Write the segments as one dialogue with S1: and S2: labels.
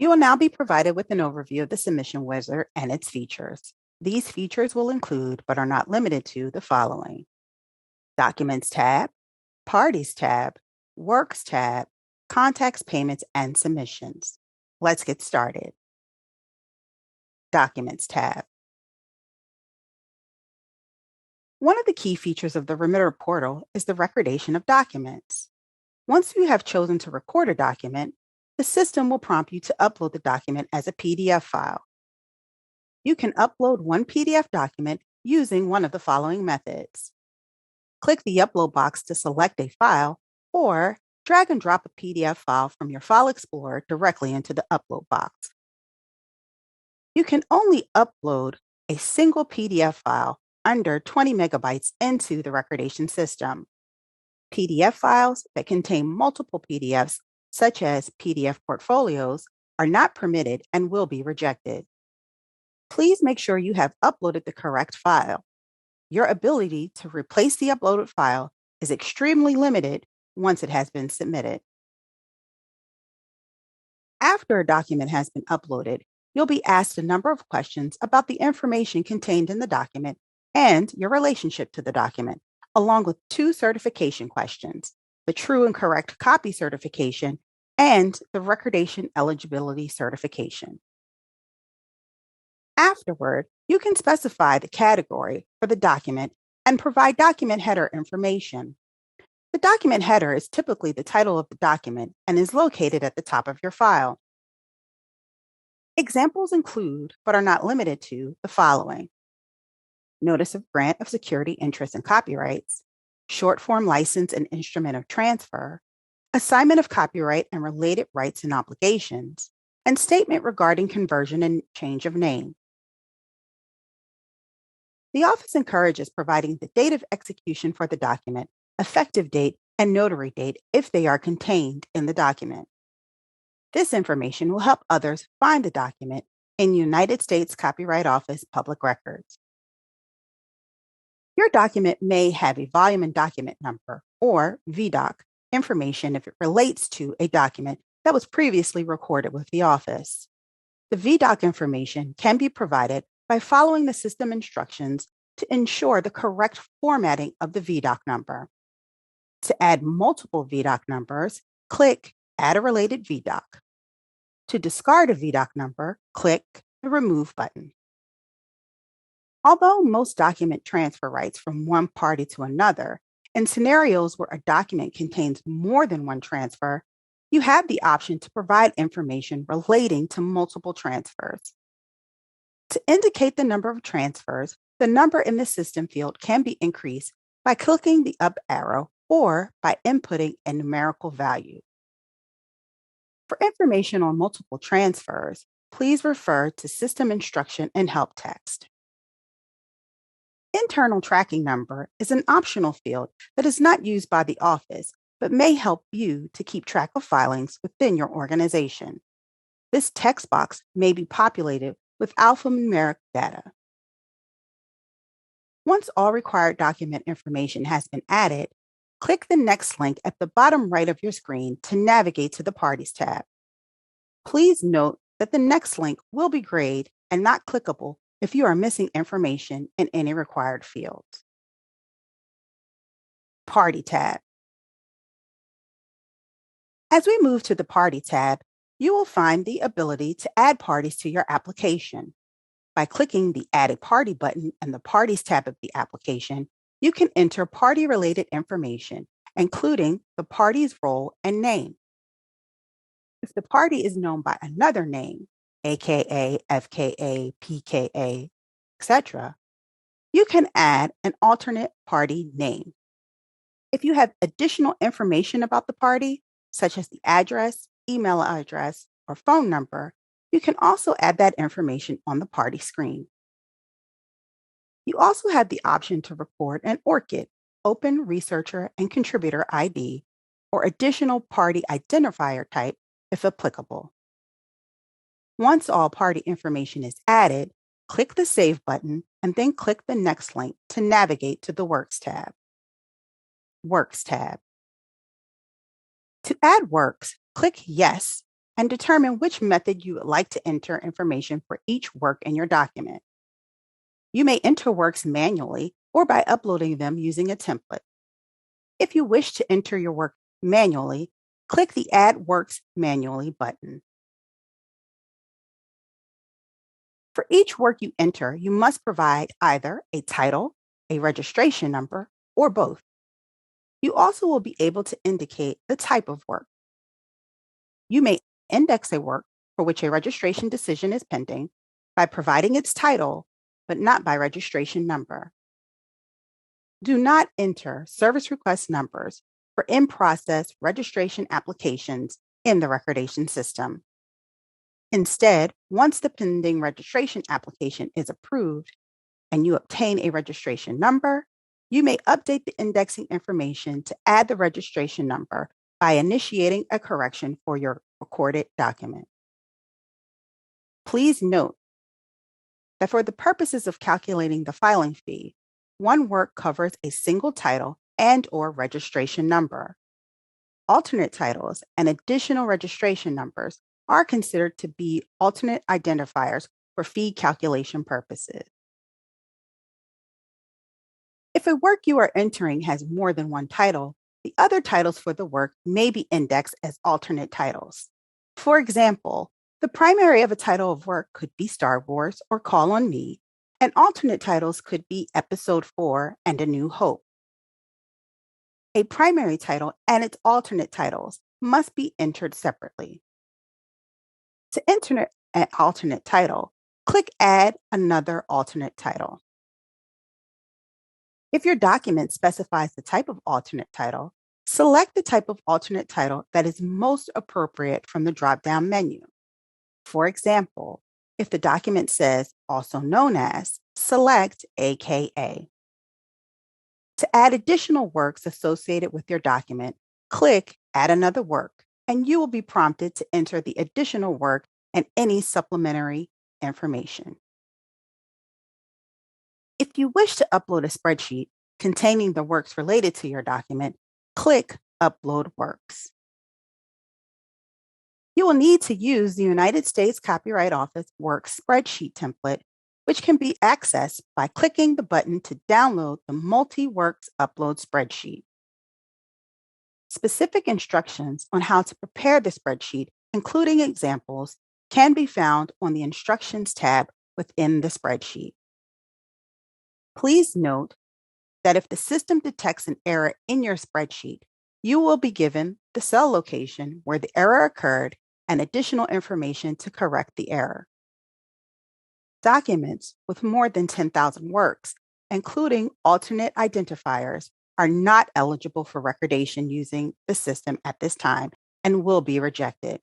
S1: You will now be provided with an overview of the submission wizard and its features. These features will include, but are not limited to, the following: Documents tab, Parties tab, Works tab, Contacts, Payments, and Submissions. Let's get started. Documents tab. One of the key features of the Remitter portal is the recordation of documents. Once you have chosen to record a document, the system will prompt you to upload the document as a PDF file. You can upload one PDF document using one of the following methods. Click the upload box to select a file, or drag and drop a PDF file from your File Explorer directly into the upload box. You can only upload a single PDF file under 20 megabytes into the Recordation system. PDF files that contain multiple PDFs, such as PDF portfolios, are not permitted and will be rejected. Please make sure you have uploaded the correct file. Your ability to replace the uploaded file is extremely limited once it has been submitted. After a document has been uploaded, you'll be asked a number of questions about the information contained in the document and your relationship to the document, along with 2 certification questions: the true and correct copy certification and the Recordation eligibility certification. Afterward, you can specify the category for the document and provide document header information. The document header is typically the title of the document and is located at the top of your file. Examples include, but are not limited to, the following: Notice of Grant of Security Interest and Copyrights, Short Form License and Instrument of Transfer, Assignment of Copyright and Related Rights and Obligations, and Statement regarding Conversion and Change of Name. The office encourages providing the date of execution for the document, effective date, and notary date if they are contained in the document. This information will help others find the document in United States Copyright Office public records. Your document may have a volume and document number, or VDoc, information if it relates to a document that was previously recorded with the office. The VDoc information can be provided by following the system instructions to ensure the correct formatting of the VDoc number. To add multiple VDoc numbers, click Add a Related VDoc. To discard a VDoc number, click the Remove button. Although most document transfer rights from one party to another, in scenarios where a document contains more than one transfer, you have the option to provide information relating to multiple transfers. To indicate the number of transfers, the number in the system field can be increased by clicking the up arrow or by inputting a numerical value. For information on multiple transfers, please refer to System Instruction and Help text. Internal tracking number is an optional field that is not used by the office, but may help you to keep track of filings within your organization. This text box may be populated with alphanumeric data. Once all required document information has been added, click the next link at the bottom right of your screen to navigate to the Parties tab. Please note that the next link will be grayed and not clickable if you are missing information in any required fields. Party tab. As we move to the Party tab, you will find the ability to add parties to your application. By clicking the Add a Party button in the Parties tab of the application, you can enter party-related information, including the party's role and name. If the party is known by another name, aka, FKA, PKA, etc., you can add an alternate party name. If you have additional information about the party, such as the address, email address, or phone number, you can also add that information on the party screen. You also have the option to record an ORCID, Open Researcher and Contributor ID, or additional party identifier type if applicable. Once all party information is added, click the Save button and then click the next link to navigate to the Works tab. Works tab. To add works, click Yes and determine which method you would like to enter information for each work in your document. You may enter works manually or by uploading them using a template. If you wish to enter your work manually, click the Add Works Manually button. For each work you enter, you must provide either a title, a registration number, or both. You also will be able to indicate the type of work. You may index a work for which a registration decision is pending by providing its title, but not by registration number. Do not enter service request numbers for in-process registration applications in the Recordation system. Instead, once the pending registration application is approved and you obtain a registration number, you may update the indexing information to add the registration number by initiating a correction for your recorded document. Please note that for the purposes of calculating the filing fee, one work covers a single title and/or registration number. Alternate titles and additional registration numbers are considered to be alternate identifiers for fee calculation purposes. If a work you are entering has more than one title, the other titles for the work may be indexed as alternate titles. For example, the primary of a title of work could be Star Wars or Call on Me, and alternate titles could be Episode 4 and A New Hope. A primary title and its alternate titles must be entered separately. To enter an alternate title, click Add Another Alternate Title. If your document specifies the type of alternate title, select the type of alternate title that is most appropriate from the drop-down menu. For example, if the document says also known as, select AKA. To add additional works associated with your document, click Add Another Work, and you will be prompted to enter the additional work and any supplementary information. If you wish to upload a spreadsheet containing the works related to your document, click Upload Works. You will need to use the United States Copyright Office Works spreadsheet template, which can be accessed by clicking the button to download the Multi-Works Upload spreadsheet. Specific instructions on how to prepare the spreadsheet, including examples, can be found on the Instructions tab within the spreadsheet. Please note that if the system detects an error in your spreadsheet, you will be given the cell location where the error occurred and additional information to correct the error. Documents with more than 10,000 works, including alternate identifiers, are not eligible for recordation using the system at this time and will be rejected.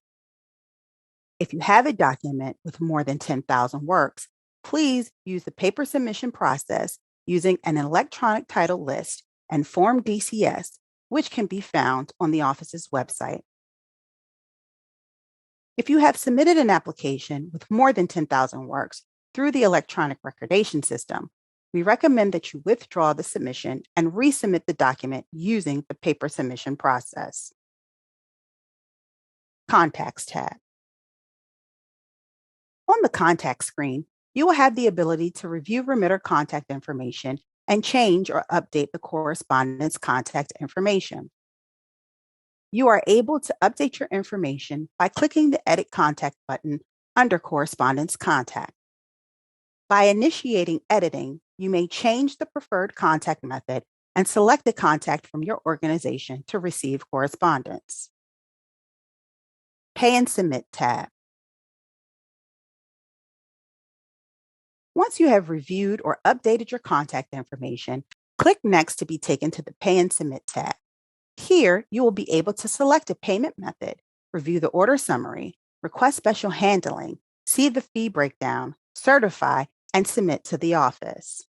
S1: If you have a document with more than 10,000 works, please use the paper submission process using an electronic title list and Form DCS, which can be found on the office's website. If you have submitted an application with more than 10,000 works through the electronic recordation system, we recommend that you withdraw the submission and resubmit the document using the paper submission process. Contacts tab. On the contact screen, you will have the ability to review remitter contact information and change or update the correspondent's contact information. You are able to update your information by clicking the Edit Contact button under Correspondence Contact. By initiating editing, you may change the preferred contact method and select a contact from your organization to receive correspondence. Pay and Submit tab. Once you have reviewed or updated your contact information, click Next to be taken to the Pay and Submit tab. Here, you will be able to select a payment method, review the order summary, request special handling, see the fee breakdown, certify, and submit to the office.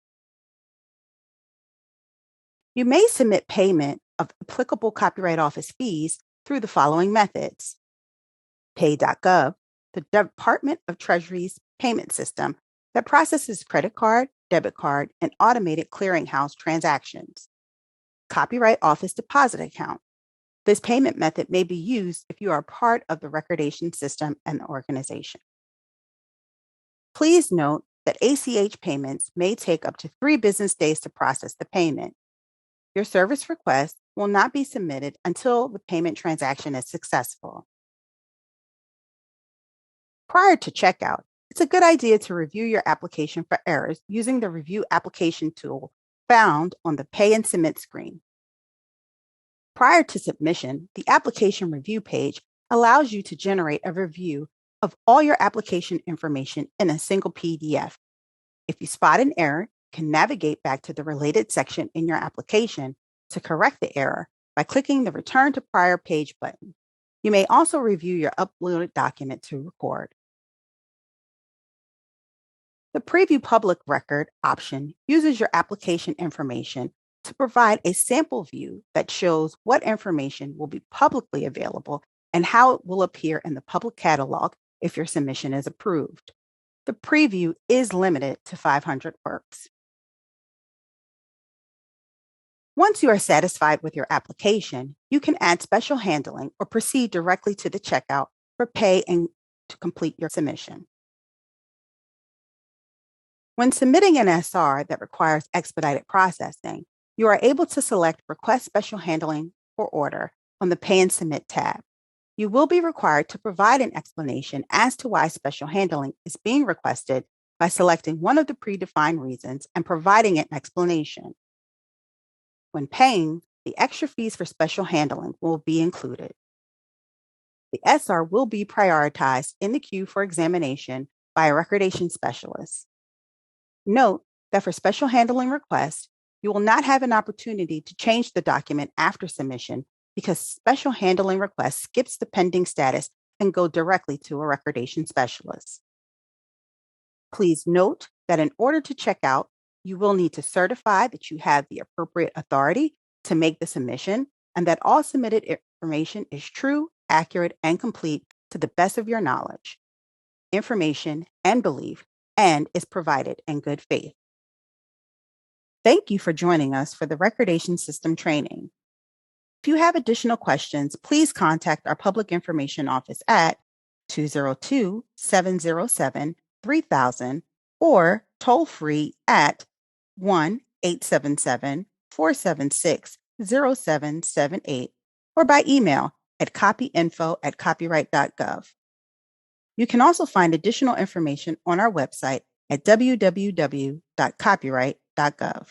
S1: You may submit payment of applicable Copyright Office fees through the following methods. Pay.gov, the Department of Treasury's payment system that processes credit card, debit card, and automated clearinghouse transactions. Copyright Office deposit account. This payment method may be used if you are part of the recordation system and the organization. Please note that ACH payments may take up to 3 business days to process the payment. Your service request will not be submitted until the payment transaction is successful. Prior to checkout, it's a good idea to review your application for errors using the Review Application tool found on the Pay and Submit screen. Prior to submission, the application review page allows you to generate a review of all your application information in a single PDF. If you spot an error, you can navigate back to the related section in your application to correct the error by clicking the Return to Prior Page button. You may also review your uploaded document to record. The Preview Public Record option uses your application information to provide a sample view that shows what information will be publicly available and how it will appear in the public catalog if your submission is approved. The preview is limited to 500 works. Once you are satisfied with your application, you can add special handling or proceed directly to the checkout for pay and to complete your submission. When submitting an SR that requires expedited processing, you are able to select Request Special Handling for Order on the Pay and Submit tab. You will be required to provide an explanation as to why special handling is being requested by selecting one of the predefined reasons and providing an explanation. When paying, the extra fees for special handling will be included. The SR will be prioritized in the queue for examination by a recordation specialist. Note that for special handling requests, you will not have an opportunity to change the document after submission because special handling request skips the pending status and go directly to a recordation specialist. Please note that in order to check out, you will need to certify that you have the appropriate authority to make the submission and that all submitted information is true, accurate, and complete to the best of your knowledge, information, and belief, and is provided in good faith. Thank you for joining us for the Recordation System training. If you have additional questions, please contact our Public Information Office at 202-707-3000 or toll free at 1-877-476-0778 or by email at copyinfo@copyright.gov. You can also find additional information on our website at www.copyright.gov.